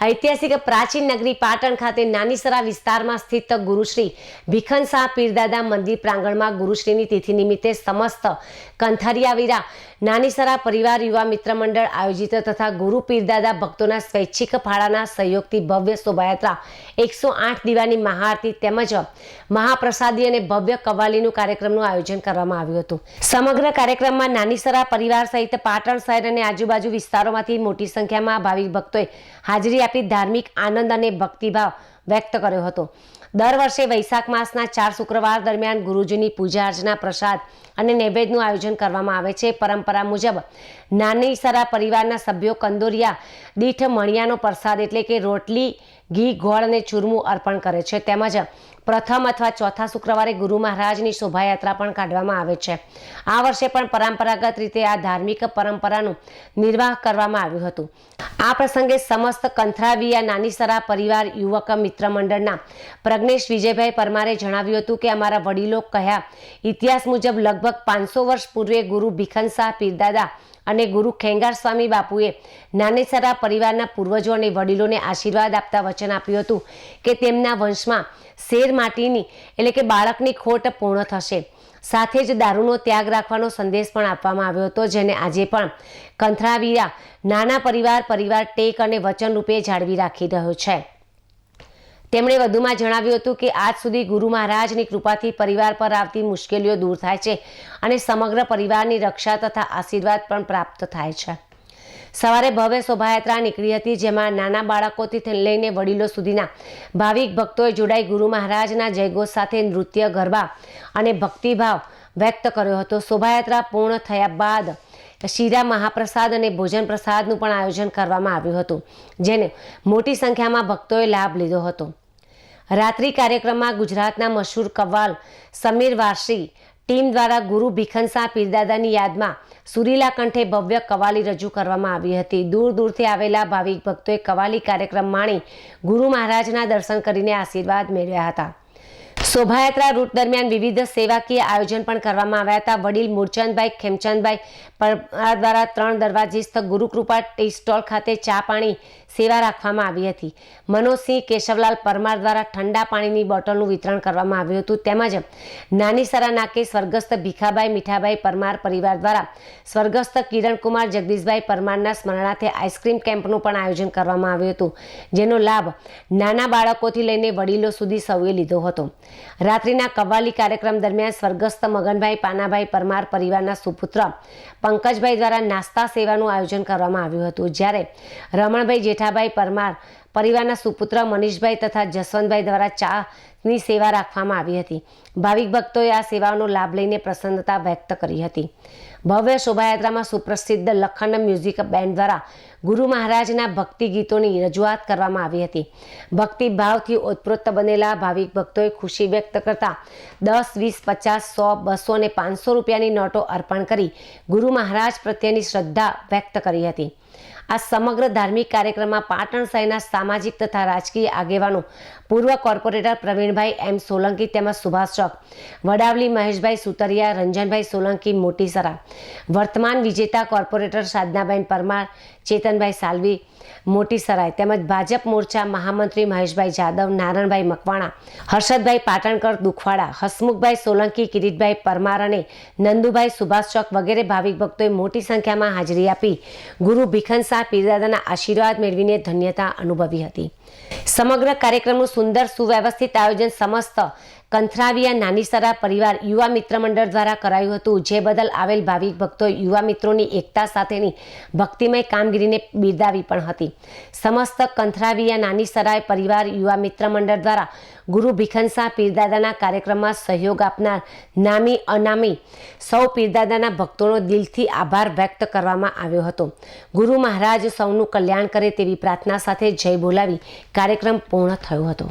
ऐतिहासिक प्राचीन नगरी पाटण खाते नानीसरा विस्तार में स्थित गुरुश्री भीखनशाह पीरदादा मंदिर प्रांगण में गुरुश्री तिथि निमित्ते समस्त कंथरियावीरा नानीसरा परिवार युवा मित्र मंडल आयोजित तथा गुरु पीरदादा भक्तों स्वैच्छिक फाळाना सहयोगथी भव्य शोभायात्रा 108 दीवानी महाआरती तेमज महाप्रसादी और भव्य कव्वालीनु कार्यक्रमનું आयोजन કરવામાં આવ્યું હતું। समग्र कार्यक्रम में नानीसरा परिवार सहित पाटण शहर और आजूबाजू विस्तारोमांथी मोटी संख्या में भाविक भक्तों हाजरी आपी धार्मिक आनंद और भक्तिभाव व्यक्त कर्यो हतो। दर वर्षे वैशाख मासना 4 शुक्रवार दरमियान गुरुजीनी पूजा अर्चना प्रसाद અને નૈવેદ્યનું આયોજન કરવામાં આવે છે। પરંપરા મુજબ નાનીસરા પરિવારના સભ્યો કંદોરિયા દીઠ મણિયાનો પ્રસાદ એટલે કે રોટલી ઘી ગોળ અને ચૂરમું અર્પણ કરે છે। તેમજ પ્રથમ અથવા ચોથા શુક્રવારે ગુરુ મહારાજની શોભાયાત્રા પણ કાઢવામાં આવે છે। આ વર્ષે પણ પરંપરાગત રીતે આ ધાર્મિક પરંપરાનું નિર્વાહ કરવામાં આવ્યું હતું। આ પ્રસંગે સમસ્ત કંથરાવીયા નાનીસરા પરિવાર યુવક મિત્ર મંડળના પ્રજ્ઞેશ વિજયભાઈ પરમારે જણાવ્યું હતું કે અમારા વડીલો કહ્યા ઇતિહાસ મુજબ લગભગ 500 વર્ષ પૂર્વે ગુરુ ભીખનશાહ પીરદાદા અને ગુરુ ખેંગાર સ્વામી બાપુએ નાનીસરા પરિવારના પૂર્વજો અને વડીલોને આશીર્વાદ આપતા વચન આપ્યું હતું કે તેમના વંશમાં શેર માટીની એટલે કે બાળકની ખોટ પૂર્ણ થશે। સાથે જ દારૂનો ત્યાગ રાખવાનો સંદેશ પણ આપવામાં આવ્યો હતો, જેને આજે પણ કંથરાવીરા નાના પરિવાર ટેક અને વચન રૂપે જાળવી રાખી રહ્યો છે। તેમણે વધુમાં જણાવ્યું હતું કે આજ સુધી ગુરુ મહારાજની કૃપાથી પરિવાર પર આવતી મુશ્કેલીઓ દૂર થાય છે અને સમગ્ર પરિવારની રક્ષા તથા આશીર્વાદ પણ પ્રાપ્ત થાય છે। સવારે ભવ્ય શોભાયાત્રા નીકળી હતી, જેમાં નાના બાળકોથી લઈને વડીલો સુધીના ભાવિક ભક્તોએ જોડાઈ ગુરુ મહારાજના જયઘોષ સાથે નૃત્ય ગરબા અને ભક્તિભાવ વ્યક્ત કર્યો હતો। શોભાયાત્રા પૂર્ણ થયા બાદ શીરા મહાપ્રસાદ અને ભોજન પ્રસાદનું પણ આયોજન કરવામાં આવ્યું હતું, જેને મોટી સંખ્યામાં ભક્તોએ લાભ લીધો હતો। રાત્રિ કાર્યક્રમમાં ગુજરાતના મશહૂર કવ્વાલ સમીર વારસી ટીમ દ્વારા ગુરુ ભીખનશાહ પીરદાદાની યાદમાં સુરીલા કંઠે ભવ્ય કવ્વાલી રજૂ કરવામાં આવી હતી। દૂર દૂરથી આવેલા ભાવિક ભક્તોએ કવ્વાલી કાર્યક્રમ માણી ગુરુ મહારાજના દર્શન કરીને આશીર્વાદ મેળવ્યા હતા। શોભાયાત્રા રૂટ દરમિયાન વિવિધ સેવાકીય આયોજન પણ કરવામાં આવ્યા હતા। વડીલ મૂળચંદભાઈ ખેમચંદભાઈ પરમાર દ્વારા 3 દરવાજીસ્થ ગુરુકૃપા ટી સ્ટોલ ખાતે ચા પાણી સેવા રાખવામાં આવી હતી। મનોજસિંહ કેશવલાલ પરમાર દ્વારા ઠંડા પાણીની બોટલનું વિતરણ કરવામાં આવ્યું હતું। તેમજ નાનીસરા નાકે સ્વર્ગસ્થ ભીખાભાઈ મીઠાભાઈ પરમાર પરિવાર દ્વારા સ્વર્ગસ્થ કિરણકુમાર જગદીશભાઈ પરમારના સ્મરણાર્થે આઈસ્ક્રીમ કેમ્પનું પણ આયોજન કરવામાં આવ્યું હતું, જેનો લાભ નાના બાળકોથી લઈને વડીલો સુધી સૌએ લીધો હતો। રાત્રિના કવ્વાલી કાર્યક્રમ દરમિયાન સ્વર્ગસ્થ મગનભાઈ પાનાભાઈ પરમાર પરિવારના સુપુત્ર પંકજભાઈ દ્વારા નાસ્તા સેવાનું આયોજન કરવામાં આવ્યું હતું, જ્યારે રમણભાઈ જેઠાભાઈ પરમાર પરિવારના સુપુત્ર મનીષભાઈ તથા જસવંતભાઈ દ્વારા ચાની સેવા રાખવામાં આવી હતી। ભાવિક ભક્તોએ આ સેવાનો લાભ લઈને પ્રસન્નતા વ્યક્ત કરી હતી। ભવ્ય શોભાયાત્રામાં સુપ્રસિદ્ધ લખન મ્યુઝિક બેન્ડ દ્વારા ગુરુ મહારાજના ભક્તિ ગીતોની રજૂઆત કરવામાં આવી હતી। ભક્તિ ભાવથી ઓતપ્રોત બનેલા ભાવિક ભક્તોએ ખુશી વ્યક્ત કરતા 10, 20, 50, 100, 200 અને 500 રૂપિયાની નોટો અર્પણ કરી ગુરુ મહારાજ પ્રત્યેની શ્રદ્ધા વ્યક્ત કરી હતી। આ સમગ્ર ધાર્મિક કાર્યક્રમમાં પાટણ શહેરના સામાજિક તથા રાજકીય આગેવાનો, પૂર્વ કોર્પોરેટર પ્રવીણભાઈ એમ સોલંકી તેમજ સુભાષ ચોક, વડાવલી મહેશભાઈ સુતરિયા, રંજનભાઈ સોલંકી મોટીસરા, વર્તમાન વિજેતા કોર્પોરેટર સાધનાબેન પરમાર, ચેતનભાઈ સાલવી મોટીસરાય તેમજ ભાજપ મોરચા મહામંત્રી મહેશભાઈ જાદવ, નારણભાઈ મકવાણા, હર્ષદભાઈ પાટણકર દુખવાડા, હસમુખભાઈ સોલંકી, કિરીટભાઈ પરમાર અને નંદુભાઈ સુભાષ ચોક વગેરે ભાવિક ભક્તોએ મોટી સંખ્યામાં હાજરી આપી ગુરુ ભીખનશાહ પીરદાદાના આશીર્વાદ મેળવીને ધન્યતા અનુભવી હતી। સમગ્ર કાર્યક્રમનું સુંદર સુવ્યવસ્થિત આયોજન સમસ્ત કંથરાવીયા નાનીસરા પરિવાર યુવા મિત્ર મંડળ દ્વારા કરાયું હતું, જે બદલ આવેલ ભાવિક ભક્તો યુવા મિત્રોની એકતા સાથેની ભક્તિમય કામગીરીને બિરદાવી પણ હતી। સમસ્ત કંથરાવીયા નાનીસરા પરિવાર યુવા મિત્ર મંડળ દ્વારા ગુરુ ભીખનશાહ પીરદાદાના કાર્યક્રમમાં સહયોગ આપનાર નામી અનામી સૌ પીરદાદાના ભક્તોનો દિલથી આભાર વ્યક્ત કરવામાં આવ્યો હતો। ગુરુ મહારાજ સૌનું કલ્યાણ કરે તેવી પ્રાર્થના સાથે જય બોલાવી કાર્યક્રમ પૂર્ણ થયો હતો।